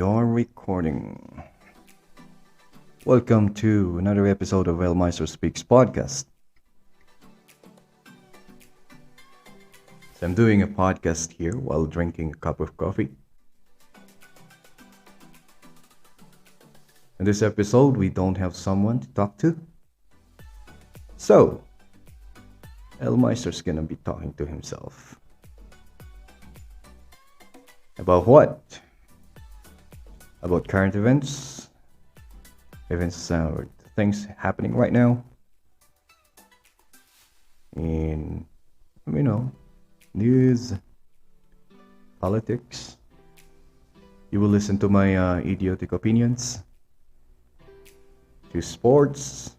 you're recording. Welcome to another episode of Maestro Speaks podcast. So I'm doing a podcast here while drinking a cup of coffee. In this episode, we don't have someone to talk to. So, El Maestro's gonna be talking to himself. About what? About current events or things happening right now in, news, politics. You will listen to my idiotic opinions, to sports,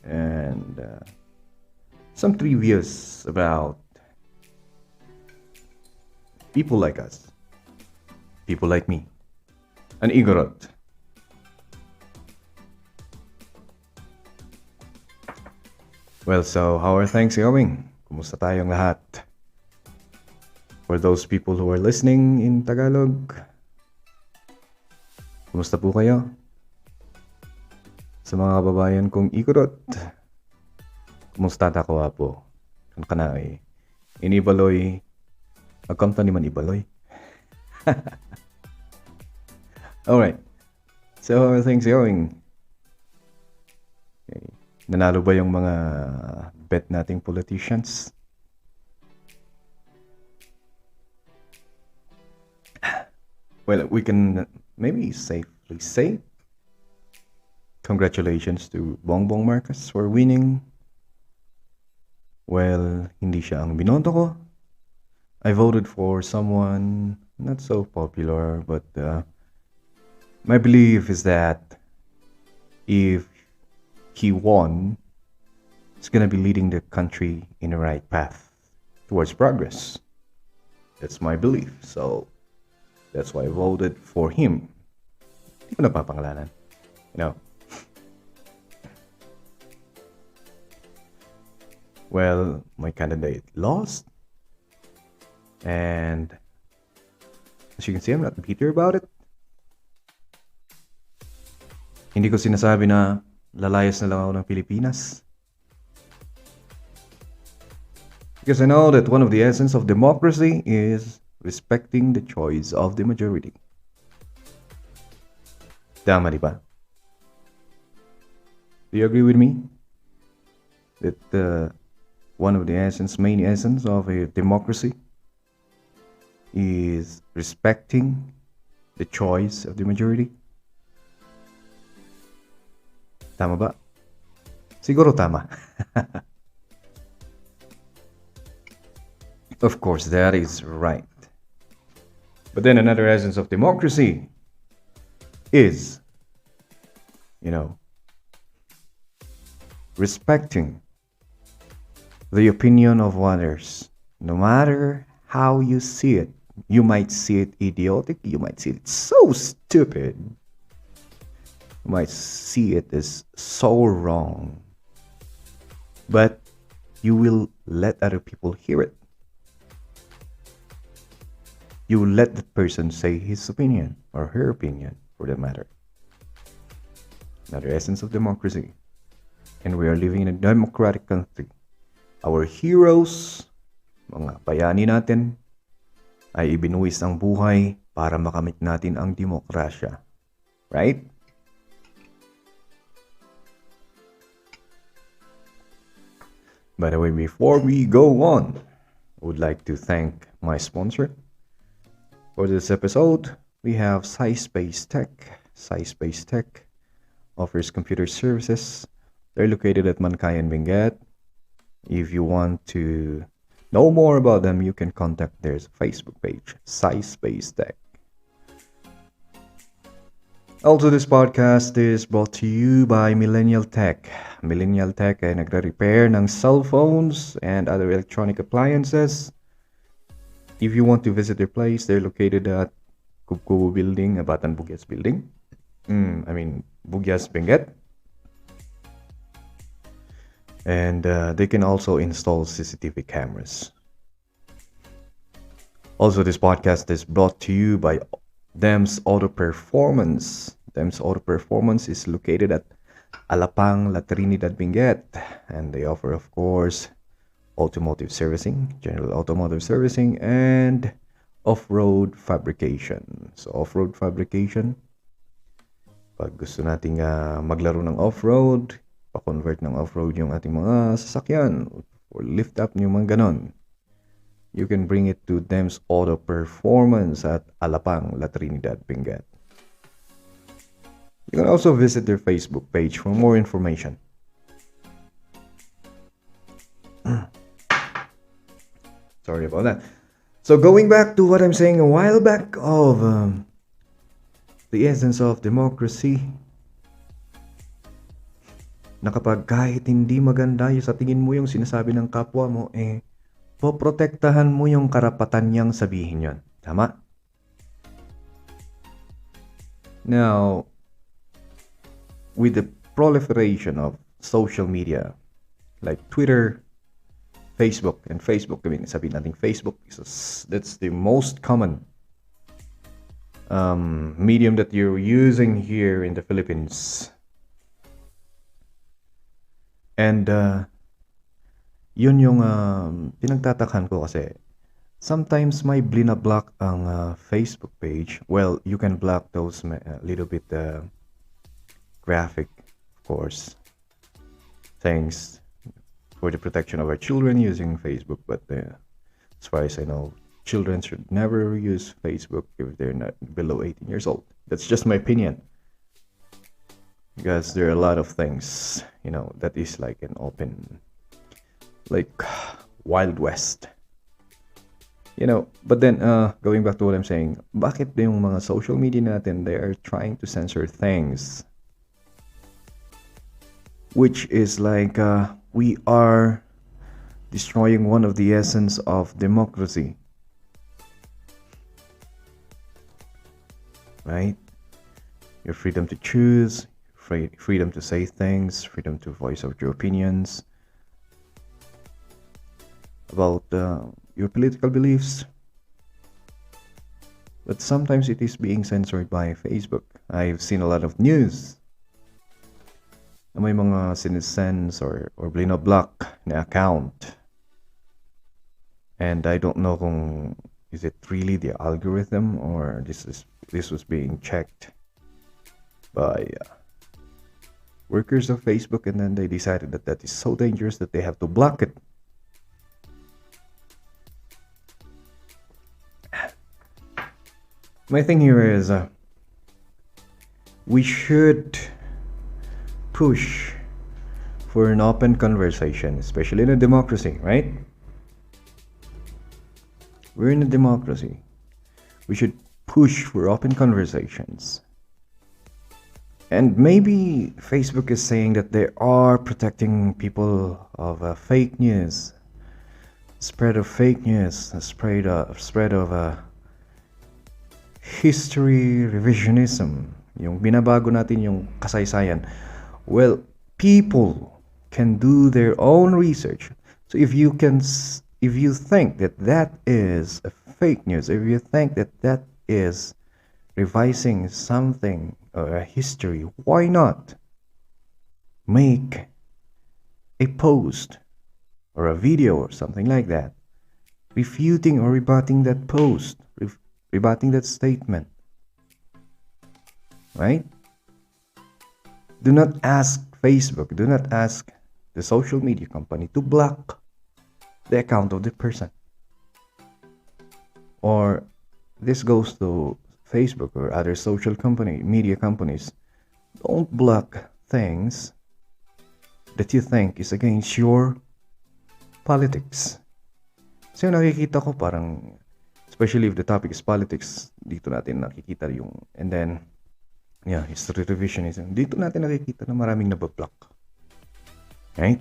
and some trivias about people like us, people like me, and Igorot. Well, so how are things going? Kumusta tayong lahat? For those people who are listening in Tagalog, kumusta po kayo? Sa mga kababayan kong Igorot, kumusta ta ko po? Kankanaey. Inibaloy, magkamta ni man ibaloy. Alright, so how are things going? Okay. Nanalo ba yung mga bet nating politicians? Well, we can maybe safely say congratulations to Bongbong Marcos for winning. Well, hindi siya ang binoto ko. I voted for someone not so popular, but my belief is that if he won, he's gonna be leading the country in the right path towards progress. That's my belief. So that's why I voted for him. Hindi ko napapangalanan. Well, my candidate lost. And as you can see, I'm not bitter about it. Hindi ko sinasabi na lalayas na lang ako ng Pilipinas. Because I know that one of the essence of democracy is respecting the choice of the majority. Tama, di ba? Do you agree with me? That one of the main essence of a democracy is respecting the choice of the majority? Tama ba? Siguro tama. Of course, that is right. But then another essence of democracy is, respecting the opinion of others. No matter how you see it. You might see it idiotic. You might see it so stupid. You might see it as so wrong. But you will let other people hear it. You will let that person say his opinion or her opinion for that matter. Another essence of democracy. And we are living in a democratic country. Our heroes, mga bayani natin, ay ibinuwis ang buhay para makamit natin ang demokrasya. Right? By the way, before we go on, I would like to thank my sponsor. For this episode, we have Cyspace Tech. Cyspace Tech offers computer services. They're located at Mancay and Benguet. If you want to know more about them, you can contact their Facebook page, Cyspace Tech. Also, this podcast is brought to you by Millennial TECH. Millennial TECH ay nagre-repair ng cell phones and other electronic appliances. If you want to visit their place, they're located at Kubkubu Building, Abatan Bugyas Building. Bugyas Benguet. And they can also install CCTV cameras. Also, this podcast is brought to you by Them's Auto Performance. Them's Auto Performance is located at Alapang, La Trinidad, Benguet, and they offer, of course, automotive servicing, general automotive servicing, and off-road fabrication. So, off-road fabrication, pag gusto nating maglaro ng off-road, pa-convert ng off-road yung ating mga sasakyan, or lift up yung mga ganon, you can bring it to Them's Auto Performance at Alapang, La Trinidad, Benguet. You can also visit their Facebook page for more information. Sorry about that. So going back to what I'm saying a while back of the essence of democracy, na kapag kahit hindi maganda yung sa tingin mo yung sinasabi ng kapwa mo, poprotektahan mo yung karapatan niyang sabihin yon. Tama? Now, with the proliferation of social media like Twitter, Facebook, and Facebook, I mean, sabihin natin Facebook, that's the most common medium that you're using here in the Philippines. And yun yung pinagtatakhan ko kasi sometimes may blina-block ang Facebook page. Well, you can block those little bit graphic, of course, things for the protection of our children using Facebook. But as far as I know, children should never use Facebook if they're not below 18 years old. That's just my opinion. Because there are a lot of things, that is like an open, like Wild West. But then, going back to what I'm saying, bakit yung mga social media natin, they are trying to censor things, which is like, we are destroying one of the essence of democracy. Right? Your freedom to choose, freedom to say things, freedom to voice out your opinions about your political beliefs. But sometimes it is being censored by Facebook. I've seen a lot of news na may mga sinesens or blino-block na account. And I don't know kung is it really the algorithm or this was being checked by workers of Facebook, and then they decided that is so dangerous that they have to block it. My thing here is we should push for an open conversation, especially in a democracy, right? We're in a democracy. We should push for open conversations. And maybe Facebook is saying that they are protecting people of fake news, spread of fake news, spread of history revisionism, yung binabago natin yung kasaysayan. Well, people can do their own research. So if you think that is a fake news, if you think that is revising something or a history, why not make a post or a video or something like that, refuting or rebutting that post, rebutting that statement, right? Do not ask Facebook, do not ask the social media company to block the account of the person. Or this goes to Facebook or other social media companies. Don't block things that you think is against your politics. So nakikita ko parang, especially if the topic is politics, dito natin nakikita yung, and then, history revisionism, dito natin nakikita na maraming nabablock. Right?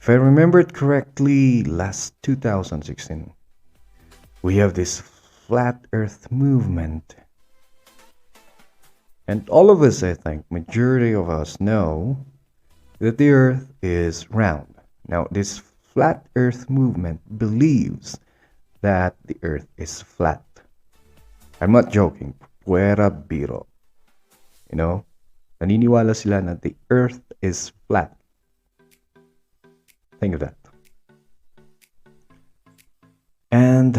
If I remember it correctly, last 2016, we have this flat earth movement. And all of us, I think, majority of us know that the earth is round. Now, this flat earth movement believes that the earth is flat. I'm not joking. Puera biro. You know, naniniwala sila na the earth is flat. Think of that. And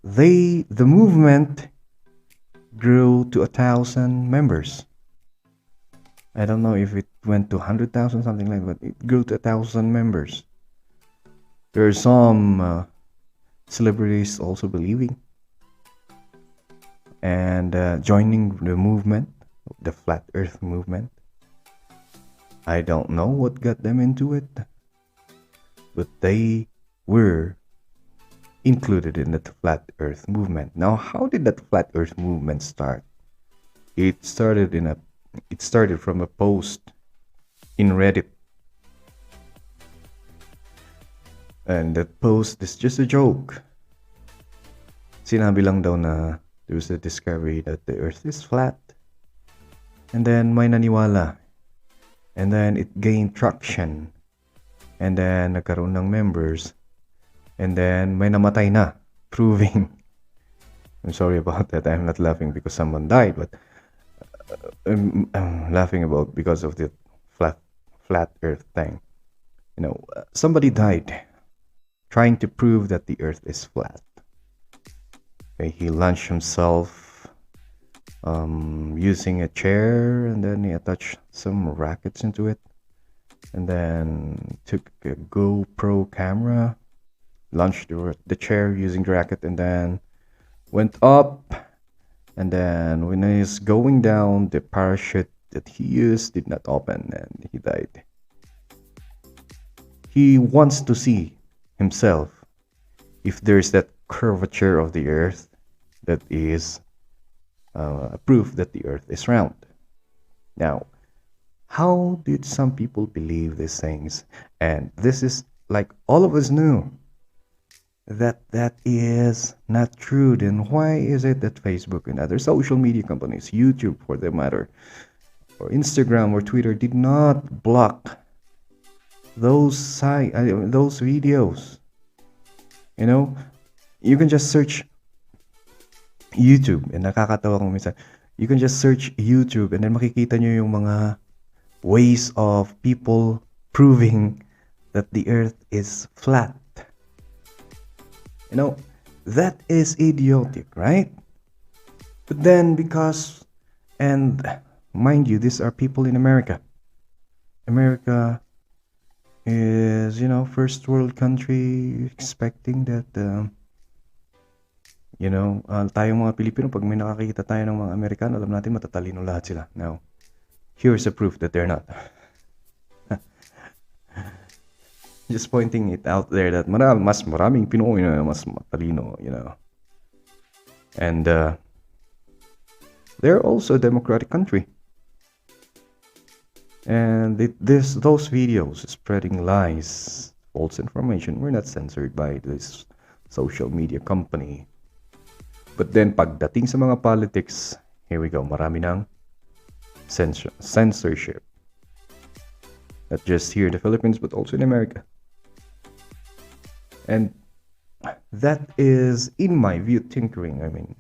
the movement grew to 1,000 members. I don't know if it went to 100,000, something like that, but it grew to 1,000 members. There are some celebrities also believing and joining the movement, the flat earth movement. I don't know what got them into it, but they were included in the flat earth movement. Now, how did that flat earth movement start? It started from a post in Reddit. And that post is just a joke. Sinabi lang daw na there was a discovery that the earth is flat. And then may naniwala. And then it gained traction. And then nagkaroon ng members. And then may namatay na, proving. I'm sorry about that. I'm not laughing because someone died, but I'm laughing about because of the flat earth thing. You know, somebody died trying to prove that the earth is flat. Okay, he launched himself using a chair, and then he attached some rackets into it, and then took a GoPro camera, launched the chair using the racket, and then went up. And then when he's going down, the parachute that he used did not open, and he died. He wants to see himself if there's that curvature of the earth that is proof that the earth is round. Now, how did some people believe these things? And this is like all of us knew that is not true. Then why is it that Facebook and other social media companies, YouTube for that matter, or Instagram or Twitter, did not block those videos? You know, you can just search YouTube, and nakakatawa kung minsan, you can just search YouTube and then makikita nyo yung mga ways of people proving that the earth is flat. You know, that is idiotic, right? But then and mind you, these are people in America. America is, first world country, expecting that, tayong mga Pilipino, pag may nakakita tayo ng mga Amerikano, alam natin matatalino lahat sila. Now, here's a proof that they're not. Just pointing it out there that mas maraming Pinoy na mas matalino, And they're also a democratic country. And those videos spreading lies, false information, were not censored by this social media company. But then pagdating sa mga politics, here we go, marami ng censorship. Not just here in the Philippines, but also in America. And that is, in my view, tinkering. I mean,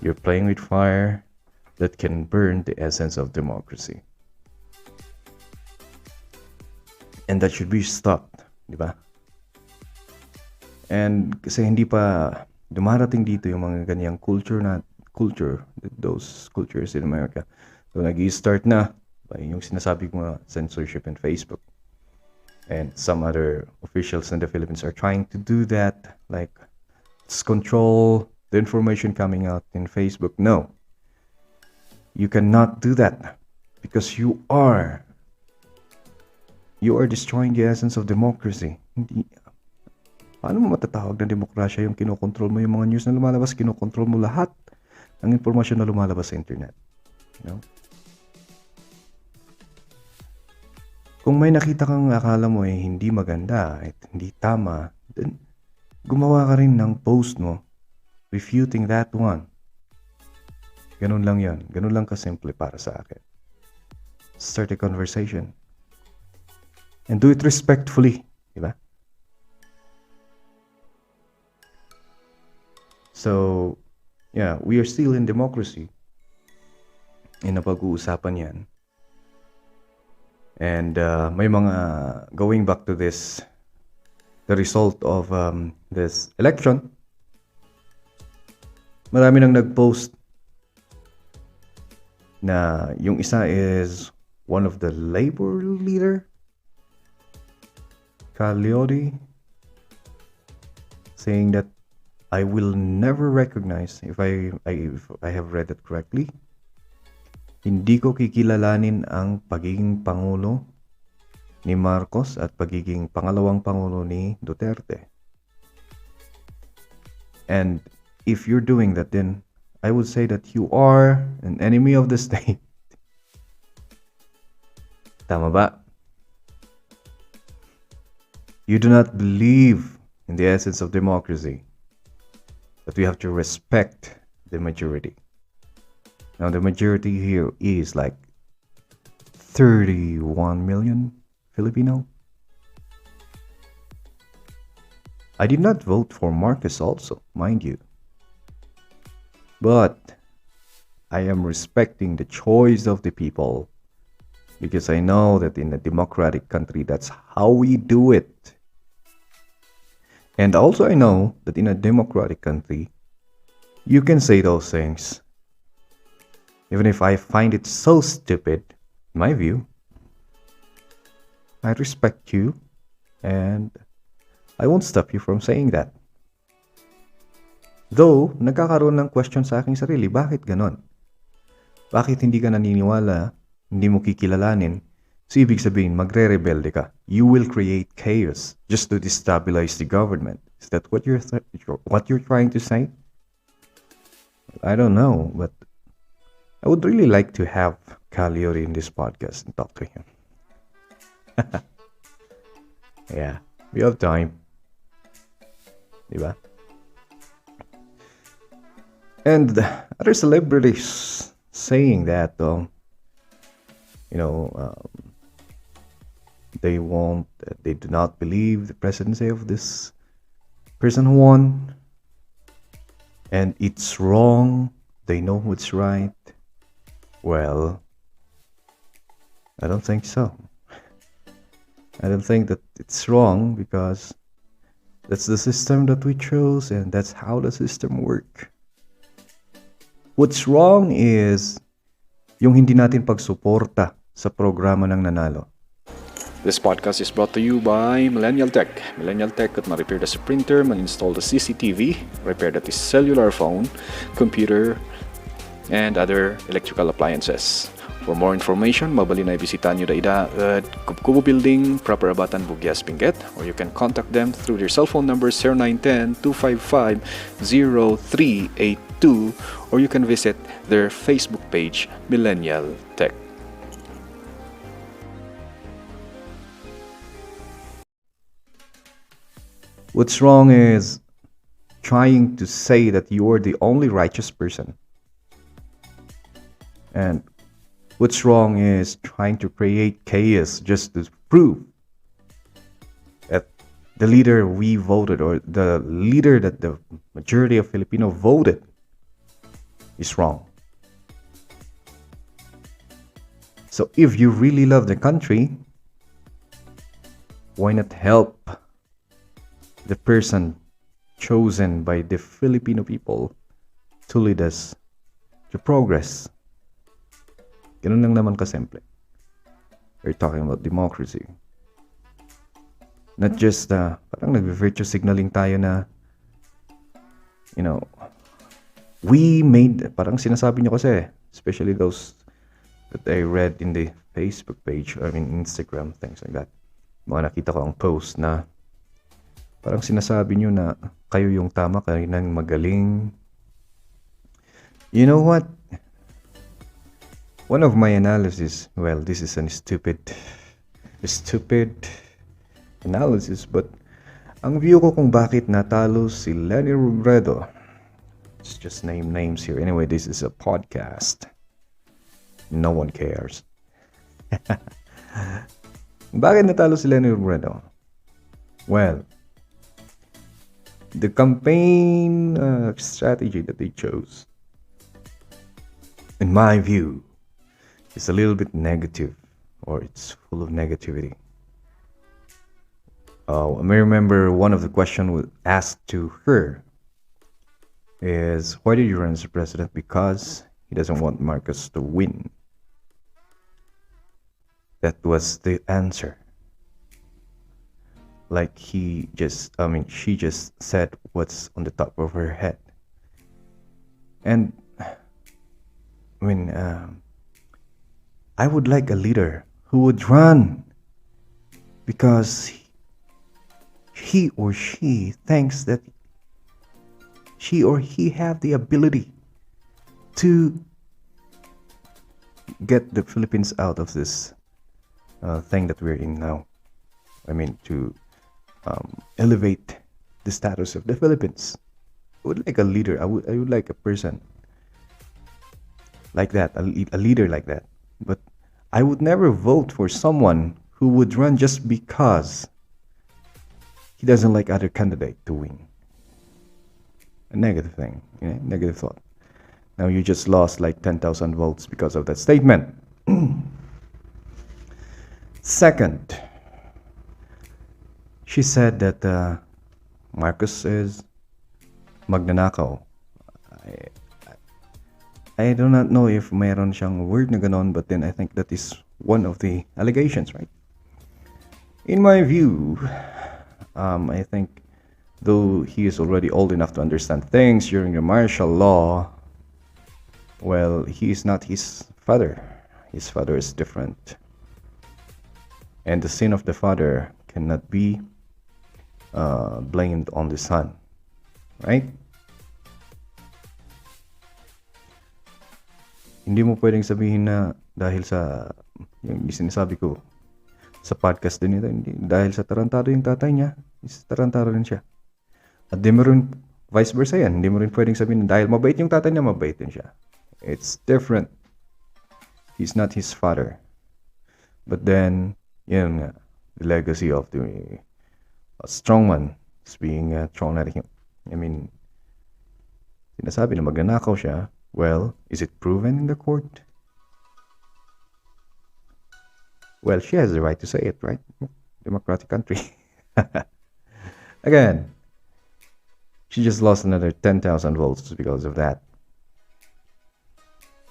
you're playing with fire that can burn the essence of democracy. And that should be stopped, di ba? And kasi hindi pa dumarating dito yung mga ganyang culture, those cultures in America. So nag-i-start na by yung sinasabi ko nga, censorship in Facebook. And some other officials in the Philippines are trying to do that, like, let's control the information coming out in Facebook. No, you cannot do that, because you are destroying the essence of democracy. Paano mo matatawag na demokrasya yung kinokontrol mo yung mga news na lumalabas, kinokontrol mo lahat ng impormasyon na lumalabas sa internet? Kung may nakita kang akala mo hindi maganda, hindi tama, then gumawa ka rin ng post mo refuting that one. Ganun lang yan. Ganun lang kasimple para sa akin. Start a conversation. And do it respectfully. Diba? So, yeah, we are still in democracy. Napag-uusapan yan. And may mga, going back to this, the result of this election, marami nang nag-post na yung isa is one of the labor leader, Caglioti, saying that I will never recognize, if I have read it correctly, hindi ko kikilalanin ang pagiging pangulo ni Marcos at pagiging pangalawang pangulo ni Duterte. And if you're doing that, then I would say that you are an enemy of the state. Tama ba? You do not believe in the essence of democracy, that we have to respect the majority. Now, the majority here is like 31 million Filipino. I did not vote for Marcos also, mind you. But I am respecting the choice of the people, because I know that in a democratic country, that's how we do it. And also I know that in a democratic country, you can say those things. Even if I find it so stupid, in my view, I respect you and I won't stop you from saying that. Though, nagkakaroon ng question sa aking sarili, bakit ganon? Bakit hindi ka naniniwala, hindi mo kikilalanin? So, ibig sabihin, magre-rebelde ka. You will create chaos just to destabilize the government. Is that what you're trying to say? I don't know, but I would really like to have Caglioti in this podcast and talk to him. Yeah, we have time. Diba? And other celebrities saying that, they do not believe the presidency of this person who won. And it's wrong. They know what's right. Well, I don't think so. I don't think that it's wrong, because that's the system that we chose and that's how the system works. What's wrong is yung hindi natin pagsuporta sa programa ng nanalo. This podcast is brought to you by Millennial Tech. Millennial Tech at ma-repair the printer, ma-install the CCTV, repair the cellular phone, computer, and other electrical appliances. For more information, mabali na ibisita nyo daida at Kubo Building, Proper Abatan, Bugyas, Benguet, or you can contact them through their cell phone number 0910-255-0382, or you can visit their Facebook page, Millennial Tech. What's wrong is trying to say that you're the only righteous person. And what's wrong is trying to create chaos just to prove that the leader we voted, or the leader that the majority of Filipino voted, is wrong. So if you really love the country, why not help the person chosen by the Filipino people to lead us to progress? Ganun lang naman kasimple. We're talking about democracy. Not just parang nag-virtue signaling tayo na, we made, parang sinasabi nyo kasi, especially those that I read in the Facebook page, Instagram, things like that. Mga nakita ko ang post na parang sinasabi nyo na kayo yung tama, kayo nang magaling. You know what? One of my analysis, well, this is a stupid analysis, but ang view ko kung bakit natalo si Lenny Robredo, let's just name names here. Anyway, this is a podcast. No one cares. Bakit natalo si Lenny Robredo? Well, the campaign strategy that they chose, in my view, is a little bit negative, or it's full of negativity. I remember one of the questions was asked to her is, why did you run as president? Because he doesn't want Marcos to win. That was the answer. Like she just said what's on the top of her head. And I would like a leader who would run because he or she thinks that she or he have the ability to get the Philippines out of this thing that we're in now. To elevate the status of the Philippines. I would like a leader. I would like a person like that, a leader like that. But I would never vote for someone who would run just because he doesn't like other candidate to win. A negative thing, negative thought. Now you just lost like 10,000 votes because of that statement. Second, she said that Marcos is magnanakaw. I do not know if mayroon siyang word na ganon, but then I think that is one of the allegations, right? In my view, I think though he is already old enough to understand things during the martial law, well, he is not his father. His father is different. And the sin of the father cannot be blamed on the son. Right? Hindi mo pwedeng sabihin na dahil sa yung sinasabi ko sa podcast din ito, hindi, dahil sa tarantado yung tatay niya, tarantado rin siya. At di mo rin vice versa yan. Hindi mo rin pwedeng sabihin na dahil mabait yung tatay niya, mabait din siya. It's different. He's not his father. But then, yun nga, the legacy of the strongman is being thrown at him. Sinasabi na magnanakaw siya. Well, is it proven in the court? Well, she has the right to say it, right? Democratic country. Again, she just lost another 10,000 votes because of that.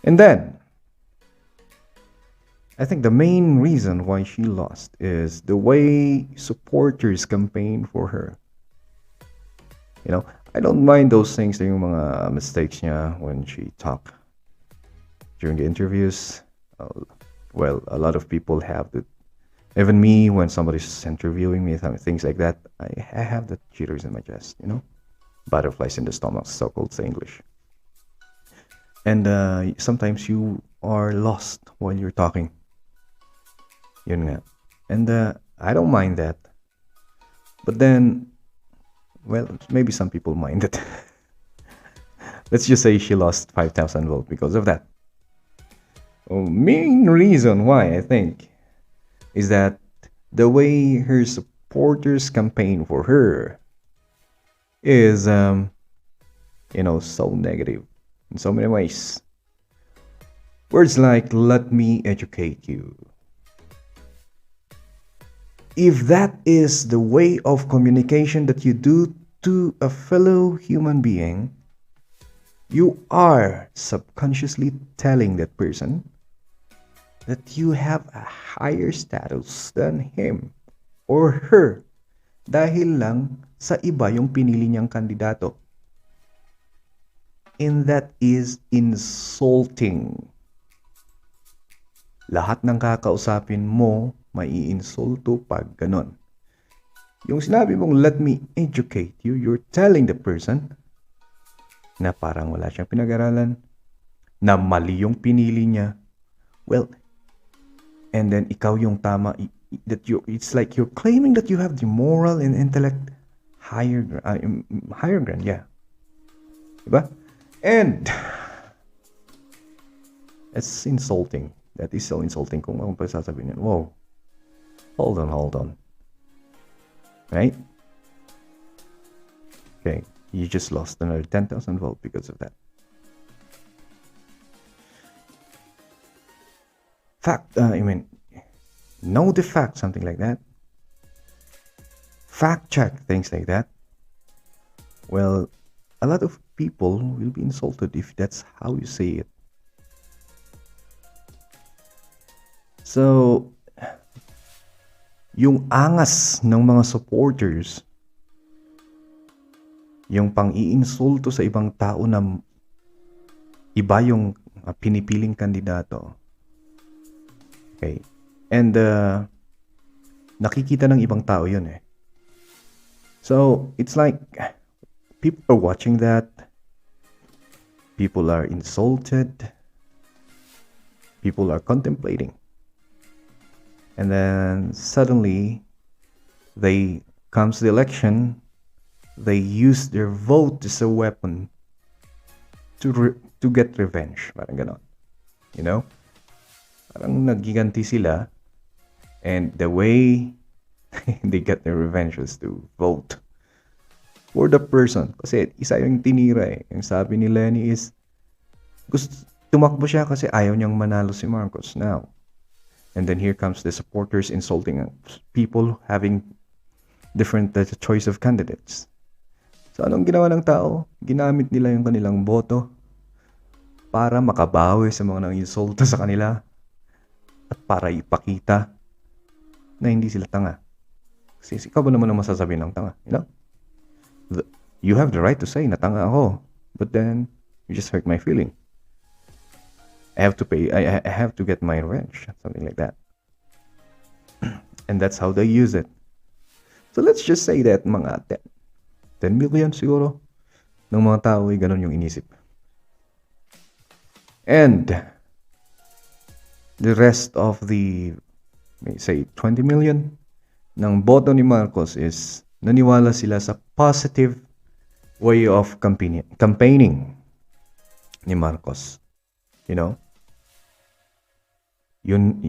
And then, I think the main reason why she lost is the way supporters campaign for her. I don't mind those things, yung mga mistakes niya when she talk during the interviews. Well, a lot of people have that. Even me, when somebody's interviewing me, things like that, I have the jitters in my chest, butterflies in the stomach, so-called sa English. And sometimes you are lost while you're talking. Yun nga. And I don't mind that. But then, well, maybe some people mind it. Let's just say she lost 5,000 votes because of that. Main reason why, I think, is that the way her supporters campaign for her is, so negative in so many ways. Words like, let me educate you. If that is the way of communication that you do to a fellow human being, you are subconsciously telling that person that you have a higher status than him or her dahil lang sa iba yung pinili niyang kandidato. And that is insulting. Lahat ng kakausapin mo mai-insulto pag ganon. Yung sinabi mong, let me educate you, you're telling the person na parang wala siyang pinag-aralan, na mali yung pinili niya. Well, and then ikaw yung tama, it's like you're claiming that you have the moral and intellect higher ground, yeah. Diba? And it's insulting. That is so insulting kung ang pagsasabihin niyan. Whoa. Hold on. Right? Okay, you just lost another 10,000 volt because of that. Know the fact, something like that. Fact check, things like that. Well, a lot of people will be insulted if that's how you say it. So, yung angas ng mga supporters, yung pang-iinsulto sa ibang tao na iba yung pinipiling kandidato. Okay. And nakikita ng ibang tao yun eh. So, it's like people are watching that. People are insulted. People are contemplating. And then suddenly, comes the election, they use their vote as a weapon to get revenge. Parang ganon. You know? Parang nagiganti sila. And the way they get their revenge was to vote for the person. Kasi isa yung tinira eh. Yung sabi ni Lenny is, tumakbo siya kasi ayaw niyang manalo si Marcos now. And then here comes the supporters insulting people having different choice of candidates. So anong ginawa ng tao? Ginamit nila yung kanilang boto para makabawi sa mga nang-insulto sa kanila at para ipakita na hindi sila tanga. Kasi ikaw ba naman ang masasabi ng tanga? You know? You have the right to say na tanga ako, but then you just hurt my feeling. I have to pay. I have to get my revenge, something like that. And that's how they use it. So let's just say that mga 10 million siguro ng mga tao ay ganun yung inisip. And the rest of the, may say 20 million ng boto ni Marcos is naniwala sila sa positive way of campaigning ni Marcos. You know?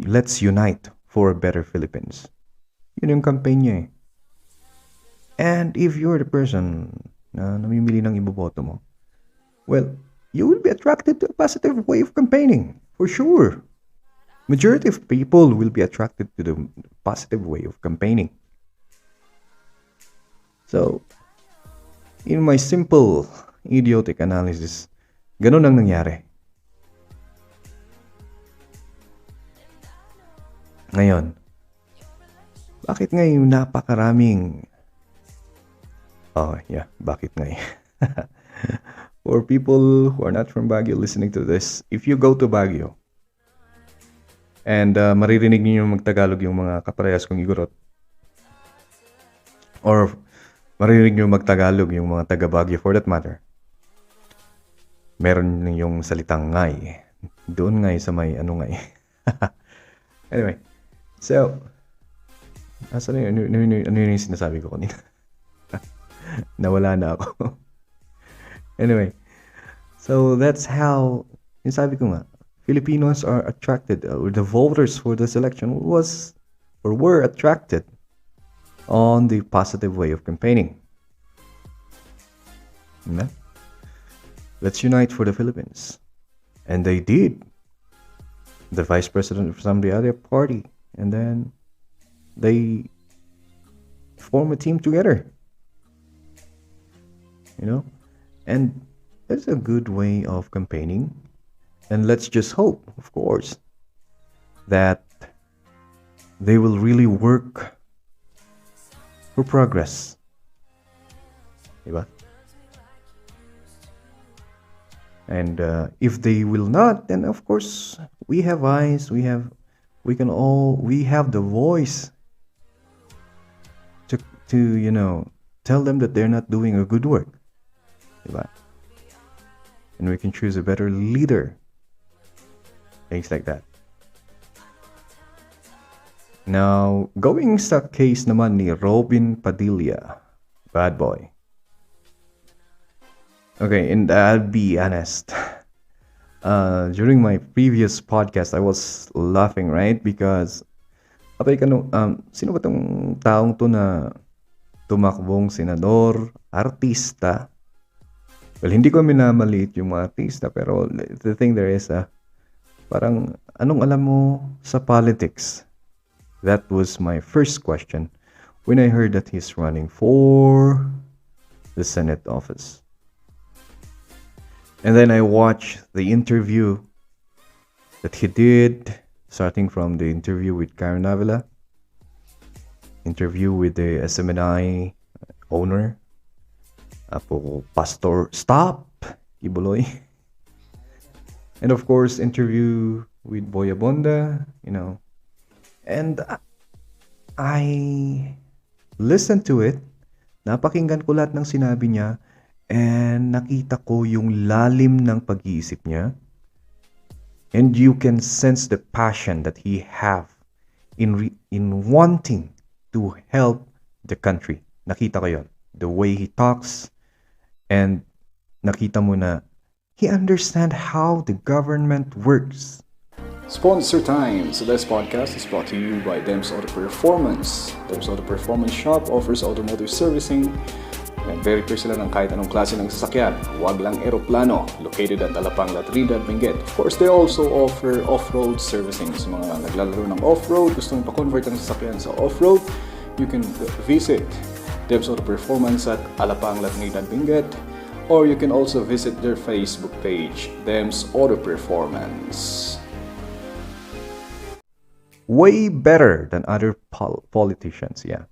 Let's unite for a better Philippines. Yun yung campaign niya eh. And if you're the person na namimili ng iboboto mo, well, you will be attracted to a positive way of campaigning, for sure. Majority of people will be attracted to the positive way of campaigning. So, in my simple, idiotic analysis, ganun ang nangyari. Ngayon, bakit ngayon napakaraming... bakit ngayon? For people who are not from Baguio listening to this, if you go to Baguio, and maririnig niyo magtagalog yung mga kaparehas kong Igorot, or maririnig niyo magtagalog yung mga taga Baguio for that matter, meron yung salitang ngay. Doon ngay sa may ano ngay. Anyway, so, ano yung sinasabi ko kanina? Nawala na ako. Anyway, so that's how, yung sabi ko nga, Filipinos are attracted, or the voters for this election were attracted on the positive way of campaigning. Let's unite for the Philippines. And they did. The vice president from the other party. And then they form a team together. You know? And that's a good way of campaigning. And let's just hope, of course, that they will really work for progress. Diba? And if they will not, then of course we have eyes, we have the voice to tell them that they're not doing a good work. Diba? And we can choose a better leader. Things like that. Now, going sa case naman ni Robin Padilla, bad boy. Okay, and I'll be honest. During my previous podcast, I was laughing, right? Because, sino ba tong taong to na tumakbong senador, artista. Well, hindi ko minamaliit yung mga artista, pero the thing there is, parang, anong alam mo sa politics? That was my first question when I heard that he's running for the Senate office. And then I watched the interview that he did, starting from the interview with Karen Davila, interview with the SMNI owner, Apo Pastor Stop Ibuloy, and of course interview with Boya Bonda, and I listened to it. Napakinggan ko lahat ng sinabi niya, and nakita ko yung lalim ng pag-iisip niya. And you can sense the passion that he have in wanting to help the country. Nakita ko yun. The way he talks, and nakita mo na he understand how the government works. Sponsor time! So this podcast is brought to you by Dems Auto Performance. Dems Auto Performance Shop offers automotive servicing and very clear sila ng kahit anong klase ng sasakyan. Huwag lang eroplano. Located at Alapang, Trinidad, Benguet. Of course, they also offer off-road servicing. Sa mga naglalaro ng off-road, gusto mong pa-convert ang sasakyan sa off-road, you can visit Dems Auto Performance at Alapang, Trinidad, Benguet. Or you can also visit their Facebook page, Dems Auto Performance. Way better than other politicians, yeah.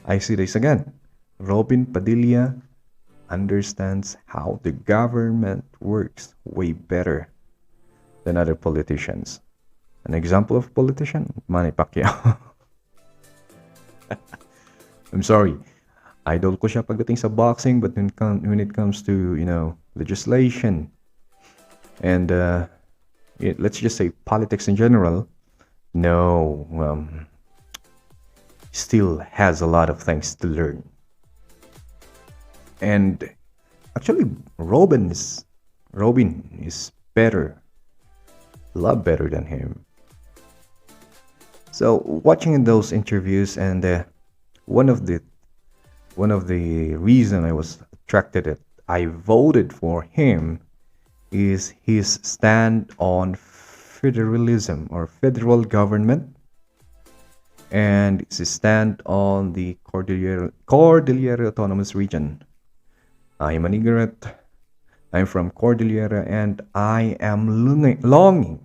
I see this again. Robin Padilla understands how the government works way better than other politicians. An example of politician, Manny Pacquiao. I'm sorry. Idol ko siya pagdating sa boxing, but when it comes to, legislation and let's just say politics in general, no, still has a lot of things to learn. And actually, Robin is better, a lot better than him. So watching those interviews, and one of the reason I was attracted that I voted for him is his stand on federalism or federal government, and his stand on the Cordillera Autonomous Region. I'm an Igorot. I'm from Cordillera, and I am longing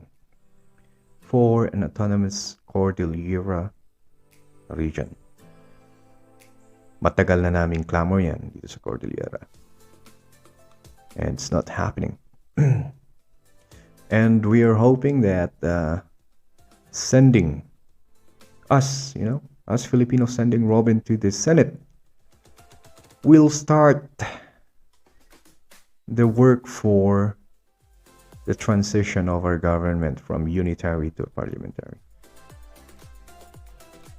for an autonomous Cordillera region. Matagal na naming clamor yan dito sa Cordillera. And it's not happening. And we are hoping that sending us, us Filipinos, sending Robin to the Senate will start the work for the transition of our government from unitary to parliamentary.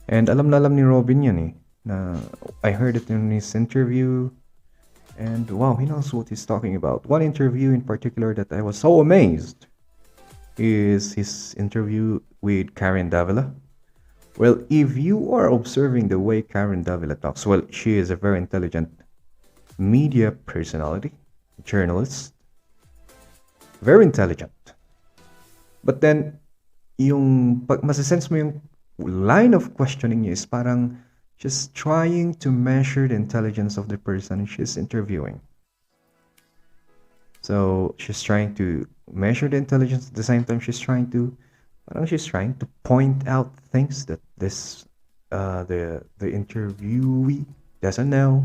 And alam na alam ni Robin yan eh. Na I heard it in his interview, and wow, he knows what he's talking about. One interview in particular that I was so amazed is his interview with Karen Davila. Well, if you are observing the way Karen Davila talks, well, she is a very intelligent media personality, journalist, very intelligent. But then, masisense mo yung line of questioning niya is parang just trying to measure the intelligence of the person she's interviewing. So she's trying to measure the intelligence, at the same time she's trying to point out things that the interviewee doesn't know,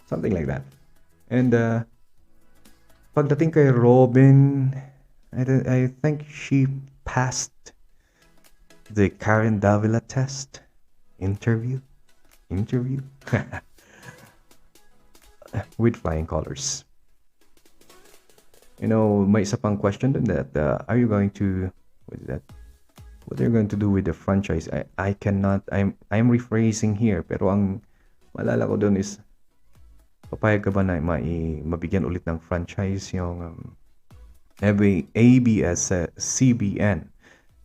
something like that. And pagdating kay Robin, I think she passed the Karen Davila test interview with flying colors. May isa pang question dun that are you going to what are you going to do with the franchise? I'm rephrasing here, pero ang malala ko dun is papayag ka ba na mabigyan ulit ng franchise yung ABS-CBN?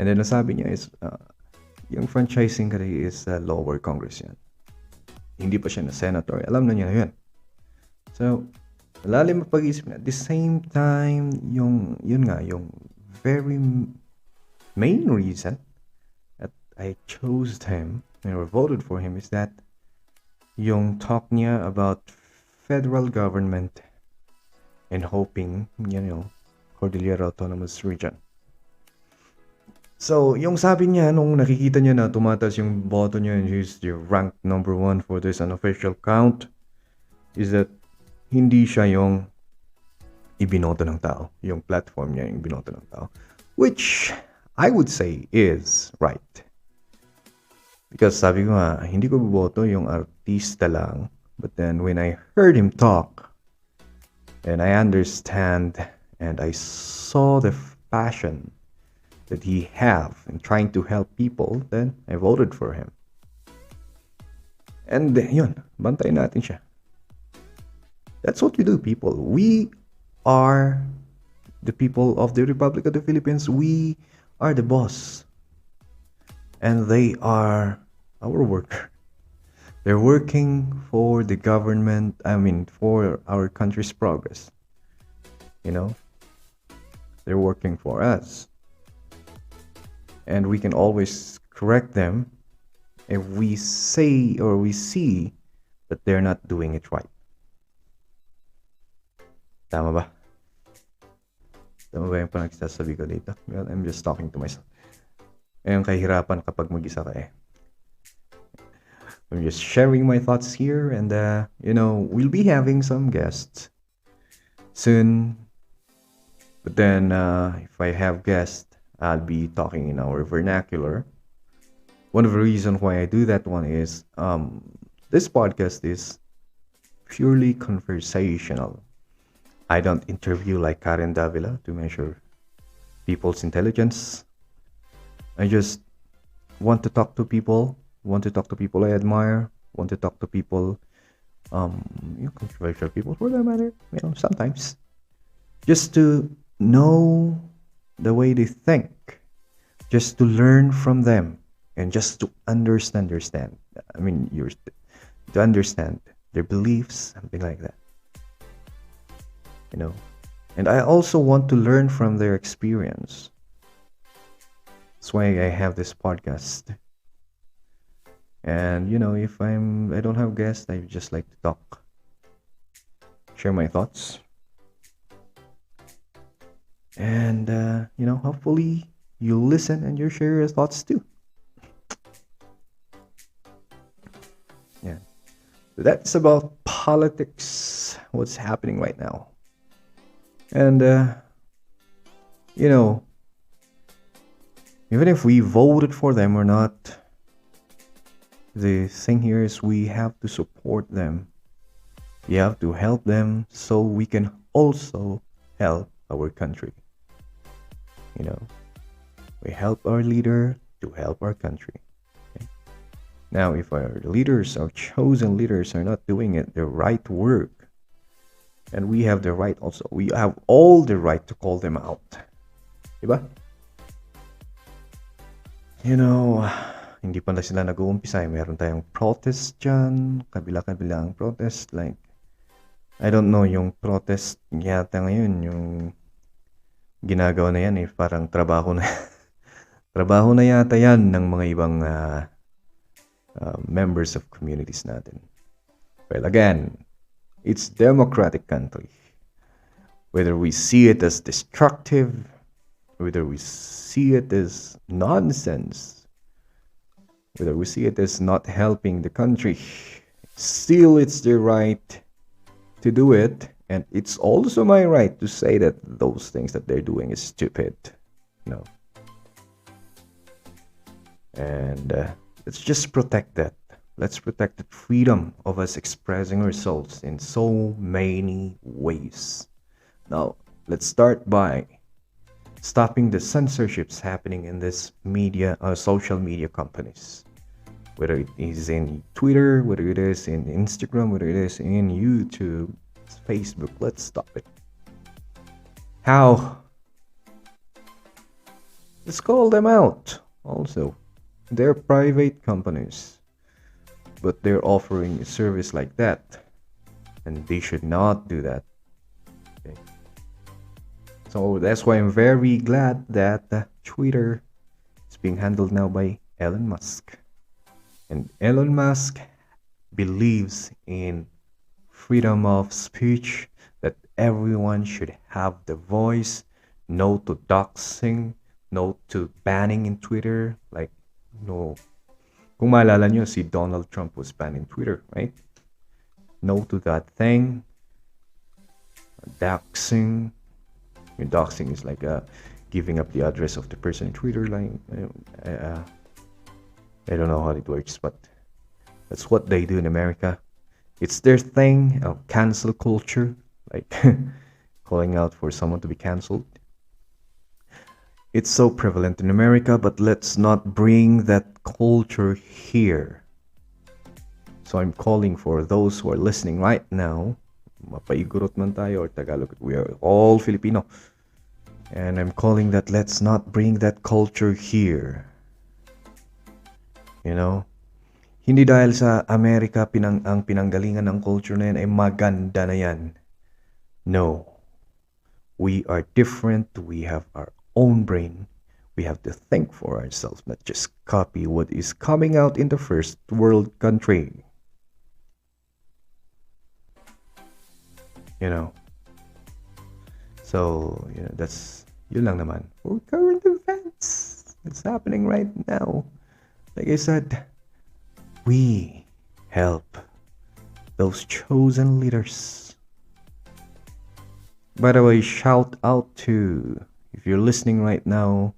And then nasabi niya is yung franchising kasi is lower Congress yan. hindi pa siya na senator, alam na niya yun. So, malalim ang pag-isip niya. At the same time, yung very main reason that I chose him or voted for him is that yung talk niya about federal government and hoping, Cordillera Autonomous Region. So, yung sabi niya, nung nakikita niya na tumatas yung boto niya and he's the ranked number 1 for this unofficial count, is that hindi siya yung ibinoto ng tao. Yung platform niya yung ibinoto ng tao. Which, I would say, is right. Because sabi ko nga, hindi ko boboto yung artista lang. But then, when I heard him talk, and I understand, and I saw the passion that he have in trying to help people, then I voted for him. And yun, bantayin natin siya. That's what we do, people. We are the people of the Republic of the Philippines. We are the boss. And they are our worker. They're working for the government, for our country's progress. They're working for us. And we can always correct them if we say or we see that they're not doing it right. Tama ba? Tama ba yung panagsasabi ko dito? Well, I'm just talking to myself. Yung kahirapan kapag mag-isa ka eh. I'm just sharing my thoughts here and, we'll be having some guests soon. But then, if I have guests, I'll be talking in our vernacular. One of the reasons why I do that one is this podcast is purely conversational. I don't interview like Karen Davila to measure people's intelligence. I just want to talk to people, I admire, want to talk to people, controversial people for that matter, sometimes. Just to know the way they think, just to learn from them, and just to understand. To understand their beliefs, something like that. And I also want to learn from their experience. That's why I have this podcast. And if I don't have guests, I just like to talk, share my thoughts. And, hopefully you listen and you share your thoughts too. Yeah. So that's about politics, what's happening right now. And, even if we voted for them or not, the thing here is we have to support them. We have to help them so we can also help our country. We help our leader to help our country. Okay? Now, if our leaders, our chosen leaders, are not doing it the right work, and we have the right also, we have all the right to call them out. Diba? Hindi pa na sila nag-uumpisa. Meron tayong protest dyan, kabila-kabilang protest. Like, I don't know, yung protest yata ngayon, yung ginagawa na yan parang trabaho na trabaho na yata yan ng mga ibang members of communities natin. Well, again, it's democratic country. Whether we see it as destructive, whether we see it as nonsense, whether we see it as not helping the country, still it's their right to do it. And it's also my right to say that those things that they're doing is stupid. And let's just protect that. Let's protect the freedom of us expressing ourselves in so many ways. Now, let's start by stopping the censorships happening in this media, social media companies. Whether it is in Twitter, whether it is in Instagram, whether it is in YouTube, Facebook, let's stop it. How? Let's call them out also. They're private companies. but they're offering a service like that, and they should not do that. Okay. So that's why I'm very glad that Twitter is being handled now by Elon Musk. And Elon Musk believes in freedom of speech, that everyone should have the voice, no to doxing, no to banning in Twitter. Like, no. Kung maalala nyo, si Donald Trump was banned in Twitter, right? No to that thing. Doxing. Doxing is like giving up the address of the person in Twitter. Like, I don't know how it works, but that's what they do in America. It's their thing, cancel culture, like calling out for someone to be canceled. It's so prevalent in America, but let's not bring that culture here. So I'm calling for those who are listening right now, mapa-Igorot man tayo or Tagalog, we are all Filipino. And I'm calling that let's not bring that culture here. You know? Hindi dahil sa Amerika ang pinanggalingan ng culture na yan ay maganda na yan. No. We are different. We have our own brain. We have to think for ourselves, not just copy what is coming out in the first world country. You know. So, that's yun lang naman. For current events, it's happening right now. Like I said, we help those chosen leaders. By the way, shout out to, if you're listening right now,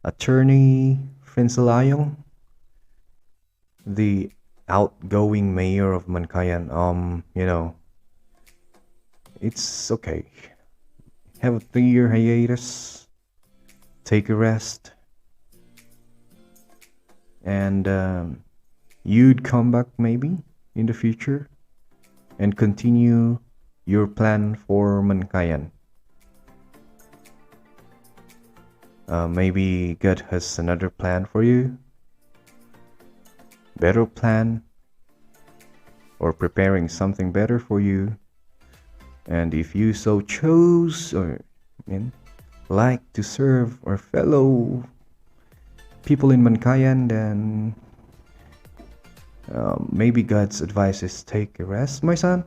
Attorney Frencelayong, the outgoing mayor of Mankayan. It's okay. Have a 3-year hiatus. Take a rest. And you'd come back maybe in the future and continue your plan for Mankayan. Maybe God has another plan for you. Better plan. Or preparing something better for you. And if you so chose or like to serve our fellow people in Mankayan, then maybe God's advice is take a rest, my son,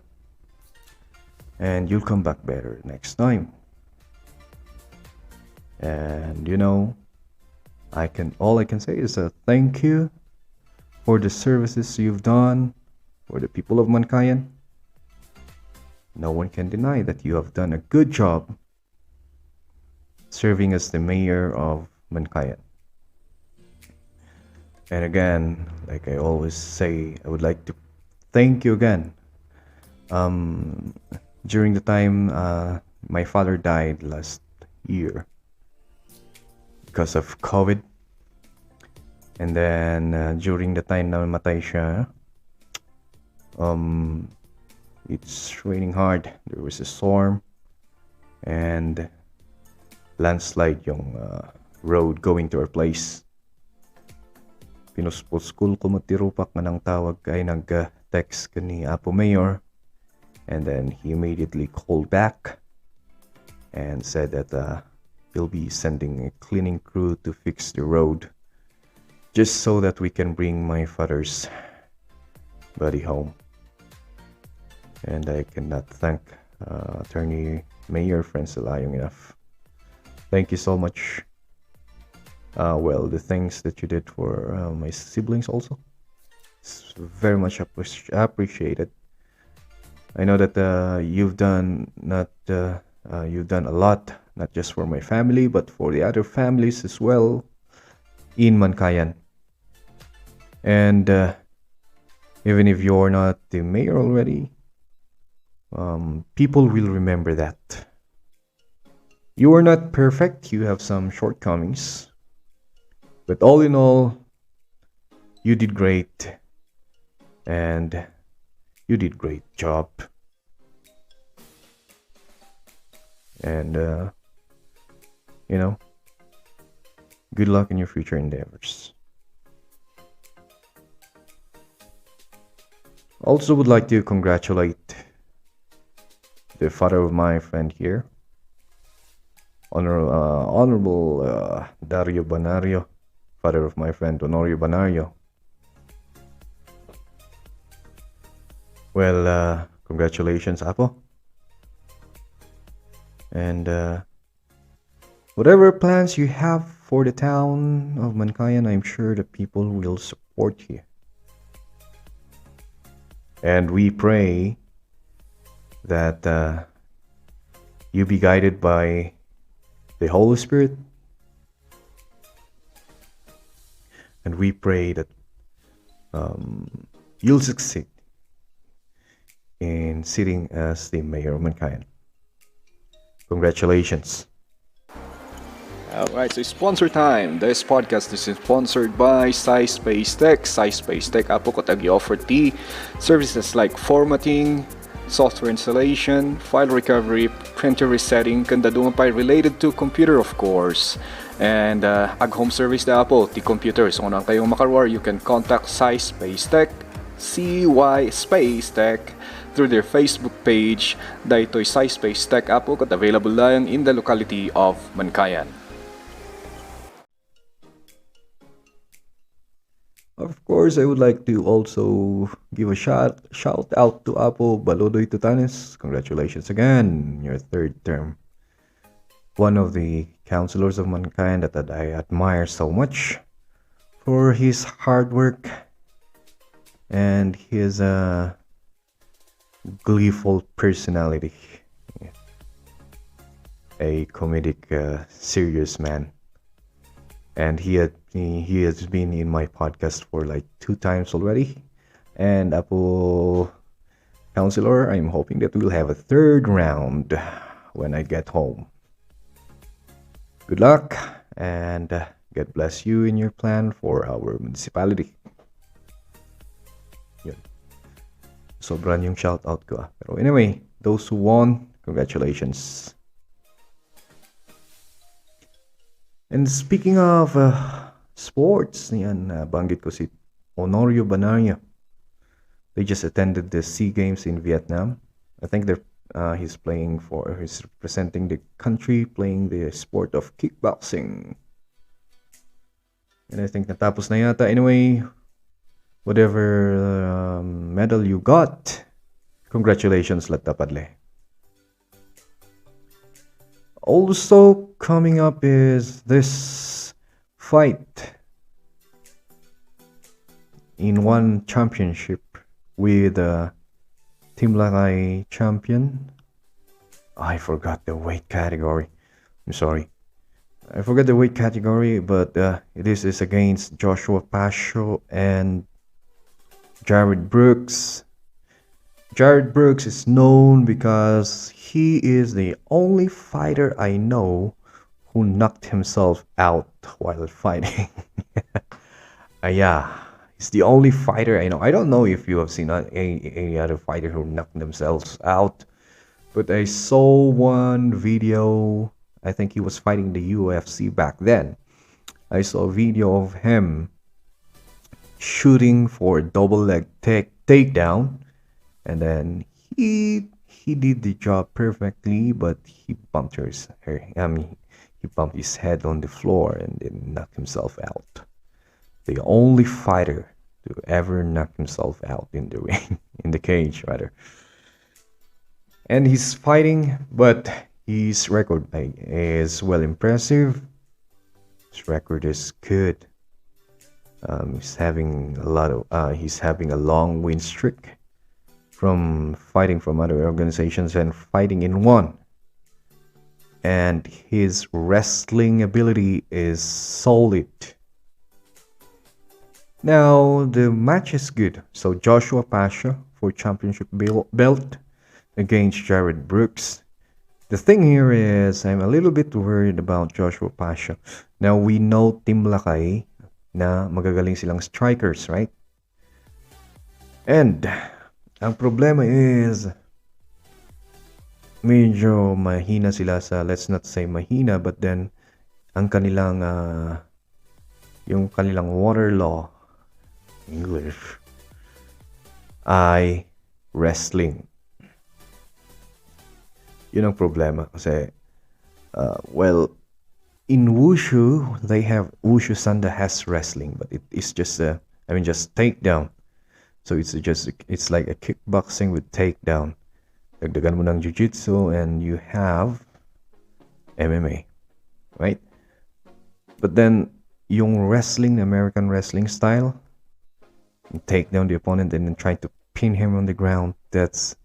and you'll come back better next time. And all I can say is a thank you for the services you've done for the people of Mankayan. No one can deny that you have done a good job serving as the mayor of Mankayan. And again, like I always say, I would like to thank you again. During the time my father died last year because of COVID. And then during the time na namatay siya, it's raining hard. There was a storm and landslide yung road going to our place. Pinuspos-school ko matirupak nga ng tawag kay nag-text kani Apo Mayor, and then he immediately called back and said that he'll be sending a cleaning crew to fix the road just so that we can bring my father's body home. And I cannot thank Attorney Mayor Frencelayong enough. Thank you so much. The things that you did for my siblings also, it's very much appreciated. I know that you've done a lot, not just for my family, but for the other families as well in Mankayan. And even if you're not the mayor already, people will remember that. You are not perfect, you have some shortcomings. But all in all, you did great. And you did great job. And, good luck in your future endeavors. Also would like to congratulate the father of my friend here, Honorable Dario Banario, father of my friend Honorio Banario. Well, congratulations, Apo. And whatever plans you have for the town of Mankayan, I'm sure the people will support you. And we pray that you be guided by the Holy Spirit. And we pray that you'll succeed in sitting as the mayor of Mankayan. Congratulations. Alright, so sponsor time. This podcast is sponsored by Cyspace Tech. Cyspace Tech apo ko tag-offer ti services like formatting, software installation, file recovery, printer resetting, kanda dumapay related to computer of course. And ag home service da po ti computer. So kung kayong makarwar, you can contact Cyspace Tech, CY Space Tech, through their Facebook page. Dahito'y Cyspace Tech apo kat available lang in the locality of Mankayan. Of course, I would like to also give a shout out to Apo Balodoy Tutanes. Congratulations again, your third term. One of the councilors of Mankind that I admire so much for his hard work and his gleeful personality. A comedic, serious man. And he has been in my podcast for like 2 times already. And Apo Counselor, I'm hoping that we'll have a third round when I get home. Good luck and God bless you in your plan for our municipality. Yun. Sobran yung shout out ko. Pero anyway, those who won, congratulations. And speaking of sports, yan, banggit ko si Honorio Banario. They just attended the SEA Games in Vietnam. I think he's representing the country, playing the sport of kickboxing. And I think natapos na yata. Anyway, whatever medal you got, congratulations, Latapadle. Also coming up is this fight in one championship with Team Lakay champion. I forgot the weight category. I'm sorry. I forgot the weight category, but this is against Joshua Pasho and Jared Brooks. Jared Brooks is known because he is the only fighter I know who knocked himself out while fighting. Yeah, he's the only fighter I know. I don't know if you have seen any other fighter who knocked themselves out, but I saw one video. I think he was fighting the UFC back then. I saw a video of him shooting for a double leg takedown. And then he did the job perfectly, but he bumped his head on the floor and then knocked himself out. The only fighter to ever knock himself out in the ring, in the cage rather. And he's fighting, but his record is well impressive. His record is good. He's having a long win streak from fighting from other organizations and fighting in one. And his wrestling ability is solid. Now, the match is good. So Joshua Pasha for championship belt against Jared Brooks. The thing here is, I'm a little bit worried about Joshua Pasha. Now, we know Team Lakay na magagaling silang strikers, right? And ang problema is medyo mahina sila sa, let's not say mahina, but then ang kanilang yung kanilang water law English ay wrestling. Yun ang problema kasi, well, in wushu, they have wushu sanda has wrestling, but it is just just takedown. So it's like a kickboxing with takedown. Dagdagan mo ng jiu-jitsu and you have MMA, right? But then yung wrestling, American wrestling style, take down the opponent and then try to pin him on the ground, that's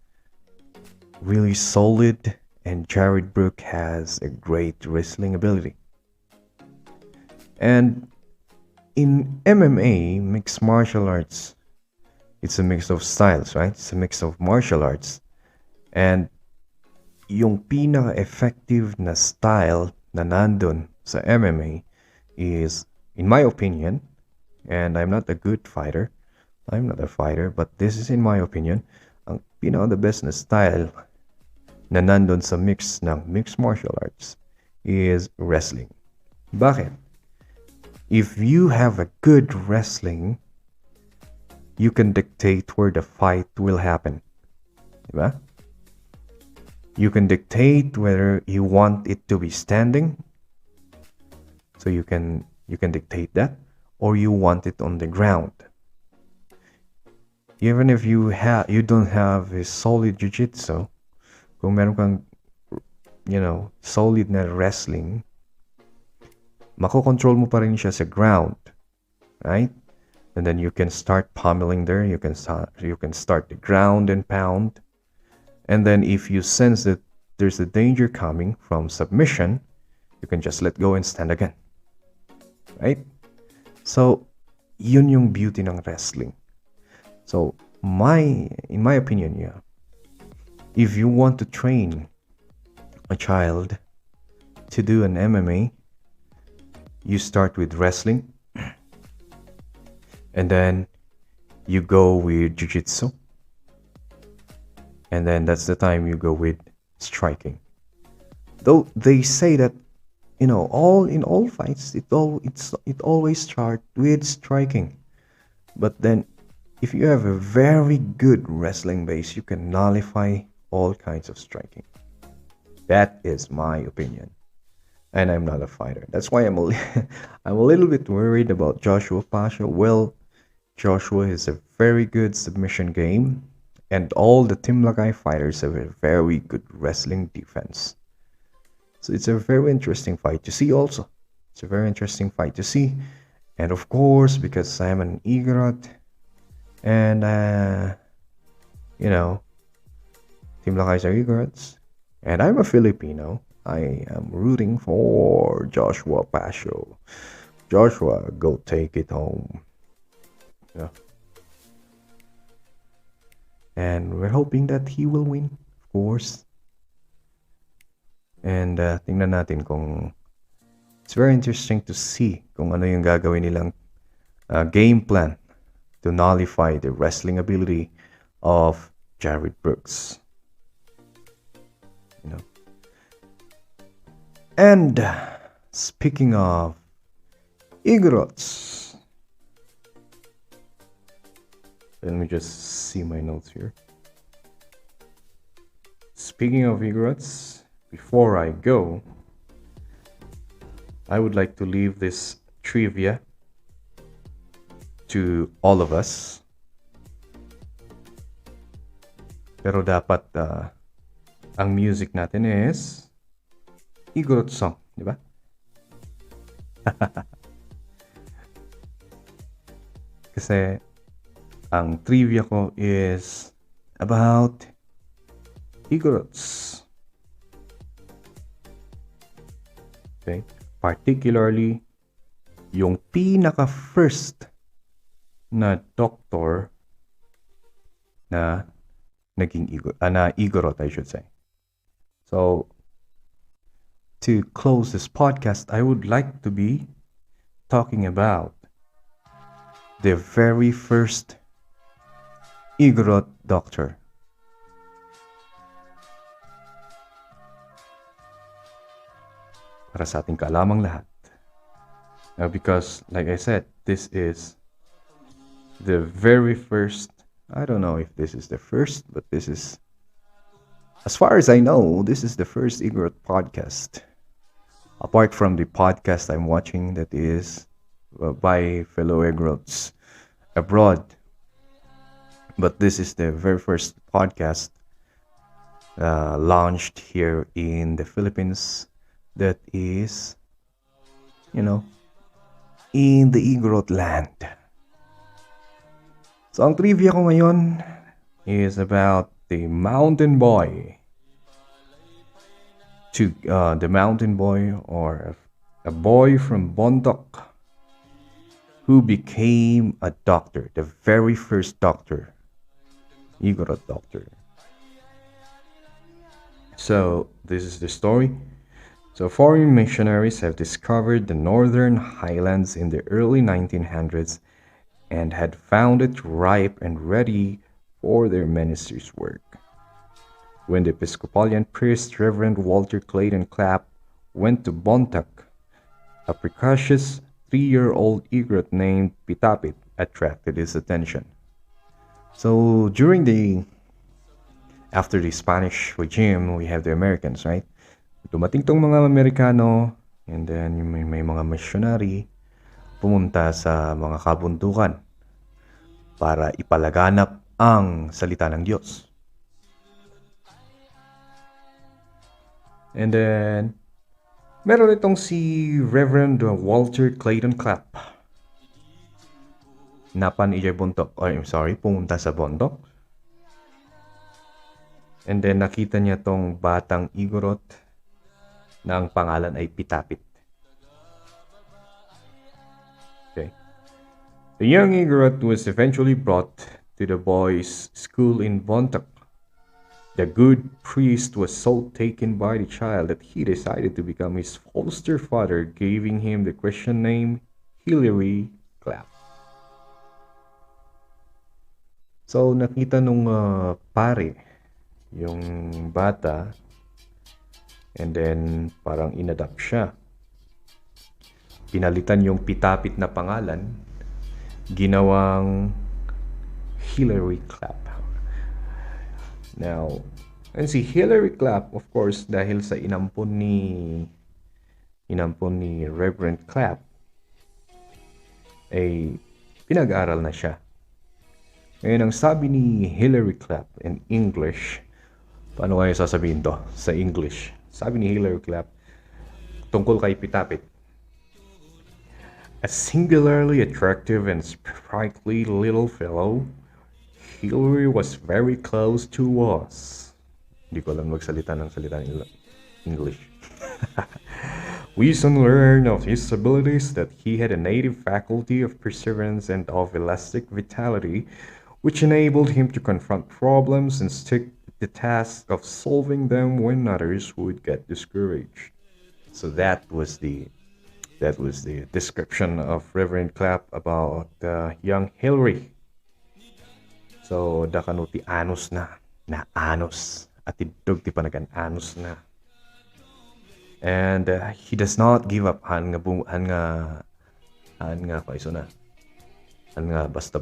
really solid, and Jared Brook has a great wrestling ability. And in MMA, mixed martial arts, it's a mix of styles, right? It's a mix of martial arts. And yung pinaka-effective na style na nandun sa MMA is, in my opinion, and I'm not a good fighter, I'm not a fighter, but this is in my opinion, ang pinaka-the best na style na nandun sa mixed martial arts is wrestling. Bakit? If you have a good wrestling, you can dictate where the fight will happen. Diba? You can dictate whether you want it to be standing. So you can dictate that, or you want it on the ground. Even if you don't have a solid jiu-jitsu, kung meron kang solid na wrestling, makokontrol mo pa rin siya sa ground, right? And then you can start pummeling there. You can start the ground and pound. And then if you sense that there's a danger coming from submission, you can just let go and stand again. Right? So, yun yung beauty ng wrestling. So, in my opinion, yeah, if you want to train a child to do an MMA, you start with wrestling, and then you go with jiu-jitsu, and then that's the time you go with striking. Though they say that in all fights it always starts with striking, but then if you have a very good wrestling base, you can nullify all kinds of striking. That is my opinion, and I'm not a fighter. That's why I'm a little bit worried about Joshua Pasha. Well, Joshua is a very good submission game, and all the Team Lagay fighters have a very good wrestling defense. So it's a very interesting fight to see also. It's a very interesting fight to see. And of course, because I'm an Igorot, and Team Lagay are Igorots, and I'm a Filipino, I am rooting for Joshua Pasho. Joshua, go take it home. Yeah. And we're hoping that he will win, of course. And tingnan natin kung it's very interesting to see kung ano yung gagawin nilang game plan to nullify the wrestling ability of Jared Brooks. And speaking of Igorots, let me just see my notes here. Speaking of Igorots, before I go, I would like to leave this trivia to all of us. Pero dapat ang music natin is Igorot song, di ba? Kasi ang trivia ko is about Igorots. Okay? Particularly, yung pinaka-first na doctor na naging Igorot, I should say. So, to close this podcast, I would like to be talking about the very first Igorot doctor. Para sa ating kaalamang lahat. Because, like I said, this is the very first I don't know if this is the first, but this is, as far as I know, this is the first Igorot podcast. Apart from the podcast I'm watching that is by fellow Igorots abroad. But this is the very first podcast launched here in the Philippines that is, you know, in the Igorot land. So ang trivia ko ngayon is about the mountain boy. The mountain boy, or a boy from Bondoc who became a doctor, the very first doctor, Igorot doctor. So this is the story. So foreign missionaries have discovered the northern highlands in the early 1900s and had found it ripe and ready for their ministry's work. When the Episcopalian priest Reverend Walter Clayton Clapp went to Bontoc, a precocious 3-year-old Igorot named Pitapit attracted his attention. So after the Spanish regime, we have the Americans, right? Dumating tong mga Amerikano, and then may mga missionary pumunta sa mga kabundukan para ipalaganap ang salita ng Diyos. And then, meron itong si Reverend Walter Clayton Clapp. Pumunta sa Bondoc. And then, nakita niya tong batang Igorot na ang pangalan ay Pitapit. Okay. The young Igorot was eventually brought to the boys' school in Bontoc. The good priest was so taken by the child that he decided to become his foster father, giving him the Christian name Hilary Clapp. So nakita nung pare yung bata, and then parang inadapt siya. Pinalitan yung Pitapit na pangalan, ginawang Hilary Clapp. Now, and si Hilary Clapp, of course, dahil sa inampon ni Reverend Clapp, ay pinag-aral na siya. Ngayon, ang sabi ni Hilary Clapp in English, paano kayo sasabihin to sa English? Sabi ni Hilary Clapp tungkol kay Pitapit: a singularly attractive and sprightly little fellow, Hilary was very close to us. Hindi ko alam magsalita ng English. We soon learned of his abilities that he had a native faculty of perseverance and of elastic vitality, which enabled him to confront problems and stick to the task of solving them when others would get discouraged. So that was the description of Reverend Clapp about young Hilary. So dakanuti anos na anos at idog ti panagan anos na. And he does not give up han nga paiso na. Han nga basta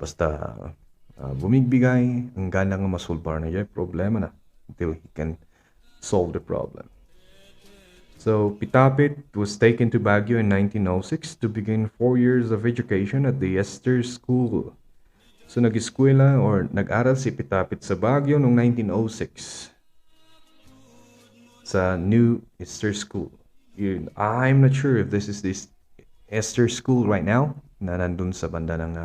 bumigbigay hanggang nga masolbar na yung problema na until he can solve the problem. So Pitapit was taken to Baguio in 1906 to begin 4 years of education at the Esther School. So nag-eskwela or nag-aral si Pitapit sa Baguio noong 1906 sa New Esther School. I'm not sure if this is this Esther School right now na nandun sa banda ng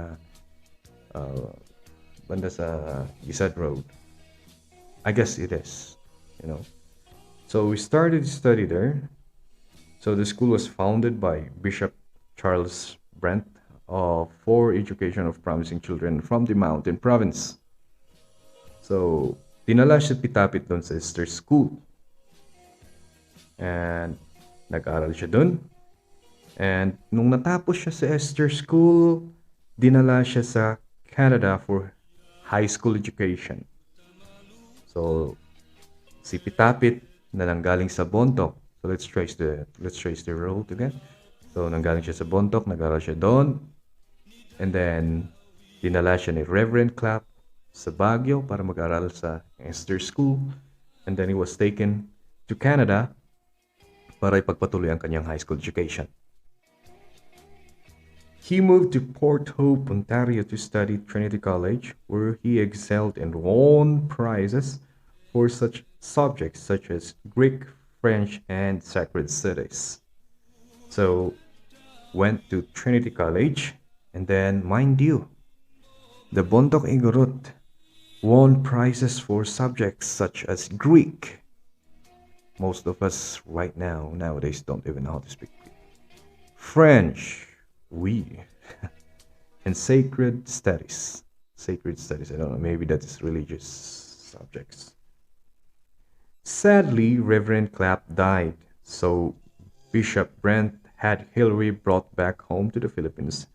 banda sa Gisad Road. I guess it is, you know. So we started to study there. So the school was founded by Bishop Charles Brent for education of promising children from the Mountain Province. So dinala si Pitapit doon sa Esther School. And nag-aral siya doon. And nung natapos siya sa Esther School, dinala siya sa Canada for high school education. So si Pitapit na nanggaling sa Bontoc. So let's trace the road again. So nanggaling siya sa Bontoc, nag-aral siya doon. And then dinala siya ni Reverend Clapp sa Baguio para mag-aral sa Esther School, and then he was taken to Canada para ipagpatuloy ang kanyang high school education. He moved to Port Hope, Ontario to study at Trinity College, where he excelled and won prizes for such subjects such as Greek, French, and sacred studies. So, went to Trinity College, and then, mind you, the Bontok Igorot won prizes for subjects such as Greek. Most of us right now, nowadays, don't even know how to speak Greek. French, oui. And sacred studies. Sacred studies, I don't know, maybe that is religious subjects. Sadly, Reverend Clapp died, so Bishop Brent had Hillary brought back home to the Philippines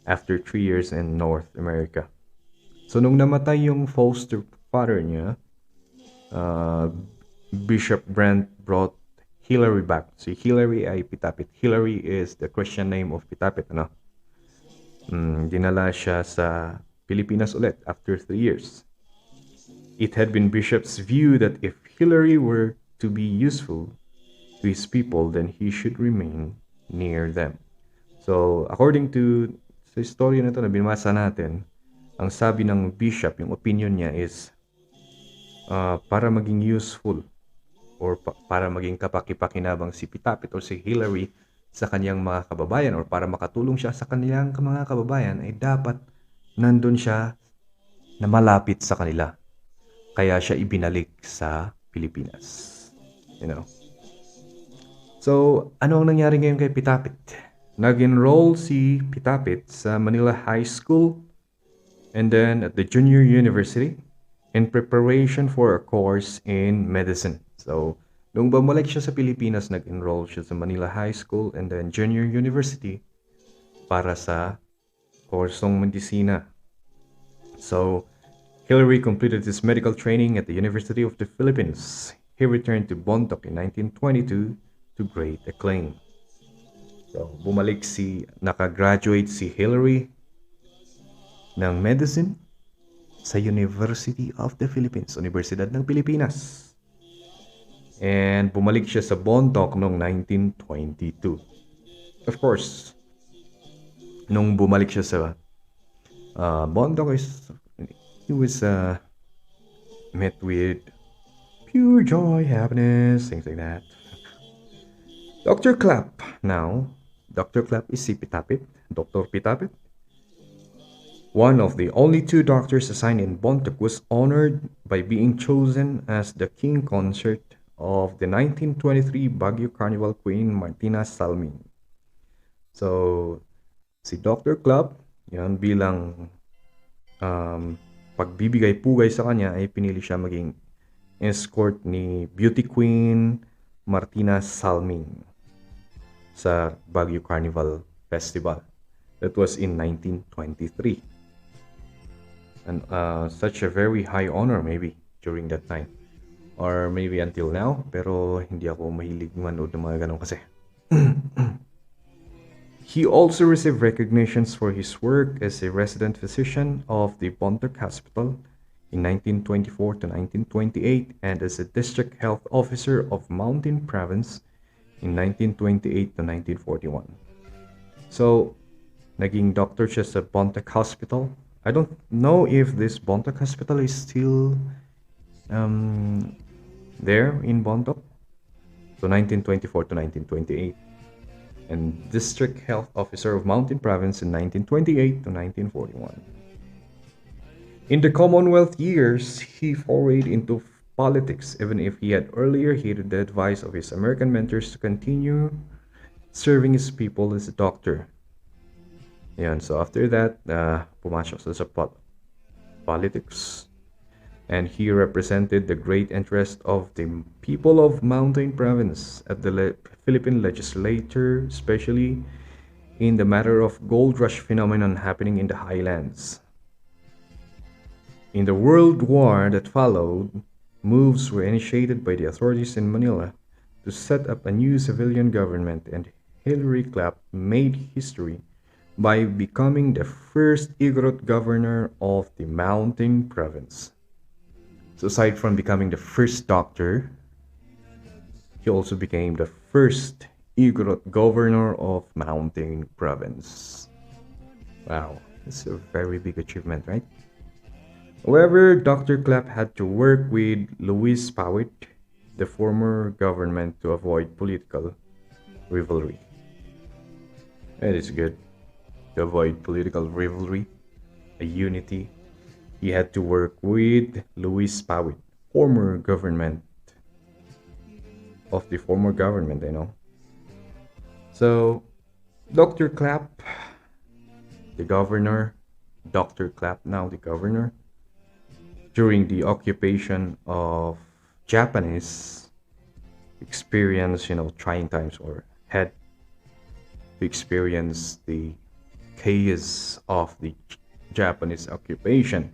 after 3 years in North America. So nung namatay yung foster father niya, Bishop Brent brought Hillary back. Si Hillary ay Pitapit. Hillary is the Christian name of Pitapit, ano? Dinala siya sa Pilipinas ulit after 3 years. It had been Bishop's view that if Hillary were to be useful to his people, then he should remain near them. So, according to sa story na ito na binasa natin, ang sabi ng bishop, yung opinion niya is para maging useful or para maging kapaki-pakinabang si Pitapit or si Hillary sa kanyang mga kababayan or para makatulong siya sa kanilang mga kababayan ay dapat nandun siya na malapit sa kanila. Kaya siya ibinalik sa Pilipinas. You know. So, ano ang nangyari ngayon kay Pitapit? Nag-enroll si Pitapit sa Manila High School and then at the Junior University in preparation for a course in medicine. So, nung bumalik siya sa Pilipinas, nag-enroll siya sa Manila High School and then Junior University para sa kursong medisina. So, Hillary completed his medical training at the University of the Philippines. He returned to Bontoc in 1922 to great acclaim. So, nakagraduate si Hillary ng medicine sa University of the Philippines, Universidad ng Pilipinas. And bumalik siya sa Bontoc noong 1922. Of course, nung bumalik siya sa Bontoc, he was met with pure joy, happiness, things like that. Dr. Clapp now. Dr. Clapp is si Pitapit, Dr. Pitapit. One of the only 2 doctors assigned in Bontoc was honored by being chosen as the king consort of the 1923 Baguio Carnival Queen Martina Salmin. So, si Dr. Clapp, yan bilang pagbibigay-pugay sa kanya ay pinili siya maging escort ni Beauty Queen Martina Salmin sa Baguio Carnival Festival. That was in 1923. And such a very high honor maybe during that time. Or maybe until now, pero hindi ako mahilig manood ng mga ganun kasi. He also received recognitions for his work as a resident physician of the Bontoc Hospital in 1924 to 1928 and as a district health officer of Mountain Province in 1928 to 1941. So, naging doctor siya sa Bontoc Hospital. I don't know if this Bontoc Hospital is still there in Bontoc. So, 1924 to 1928. And District Health Officer of Mountain Province in 1928 to 1941. In the Commonwealth years, he forayed into politics, even if he had earlier heeded the advice of his American mentors to continue serving his people as a doctor. Yan, so after that, pumasok sa politics. And he represented the great interest of the people of Mountain Province at the Philippine legislature, especially in the matter of gold rush phenomenon happening in the highlands. In the World War that followed, moves were initiated by the authorities in Manila to set up a new civilian government, and Hillary Clapp made history by becoming the first Igorot governor of the Mountain Province. So, aside from becoming the first doctor, he also became the first Igorot governor of Mountain Province. Wow, that's a very big achievement, right? However, Dr. Clapp had to work with Louis Powit, the former government, to avoid political rivalry. That is good. To avoid political rivalry, a unity, he had to work with Louis Powit, former government of the former government, So, Dr. Clapp, the governor, Dr. Clapp, now the governor, during the occupation of Japanese, experienced, trying times, or had to experience the chaos of the Japanese occupation.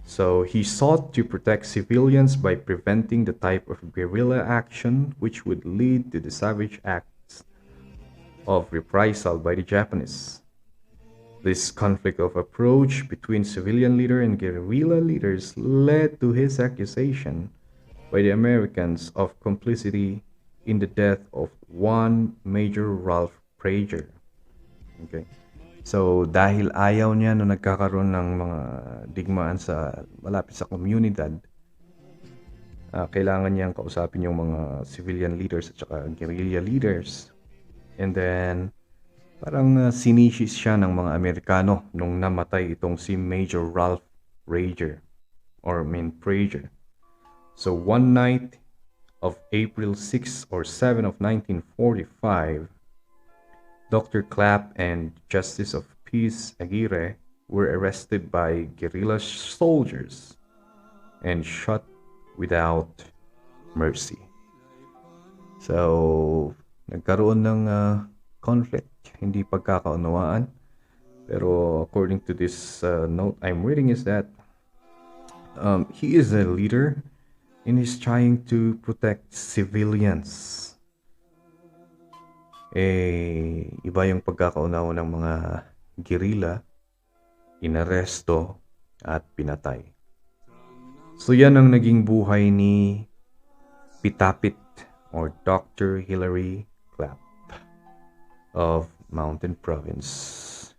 So he sought to protect civilians by preventing the type of guerrilla action which would lead to the savage acts of reprisal by the Japanese. This conflict of approach between civilian leader and guerrilla leaders led to his accusation by the Americans of complicity in the death of one Major Ralph Prager. Okay. So, dahil ayaw niya na nagkakaroon ng mga digmaan sa malapit sa komunidad, kailangan niyang kausapin yung mga civilian leaders at saka guerrilla leaders. And then, parang sinisis siya ng mga Amerikano nung namatay itong si Major Ralph Prager. Prager. So, one night of April 6 or 7 of 1945, Dr. Clapp and Justice of Peace Aguirre were arrested by guerrilla soldiers and shot without mercy. So, nagkaroon ng conflict, hindi pagkakaunawaan. Pero according to this note I'm reading is that he is a leader and he's trying to protect civilians. Iba yung pagkakaunawa ng mga guerrilla, inaresto at pinatay. So yan ang naging buhay ni Pitapit or Dr. Hilary Clapp of Mountain Province.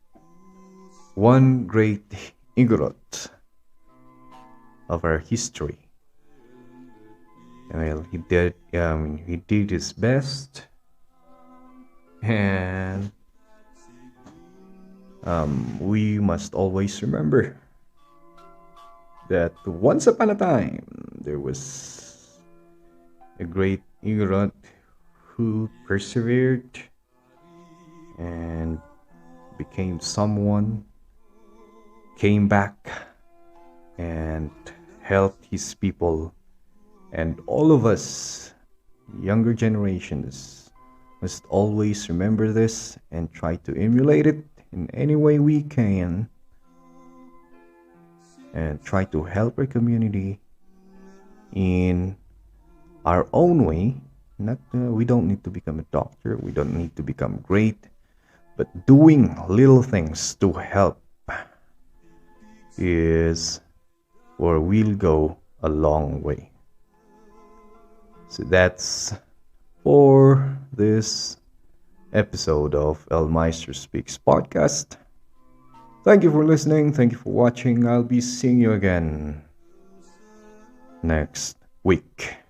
One great Igorot of our history. Well, he did his best. And we must always remember that once upon a time there was a great Igorot who persevered and became someone, came back and helped his people, and all of us, younger generations, must always remember this and try to emulate it in any way we can and try to help our community in our own way. We don't need to become a doctor, we don't need to become great, but doing little things to help is or will go a long way. So that's for this episode of El Maestro Speaks podcast. Thank you for listening. Thank you for watching. I'll be seeing you again next week.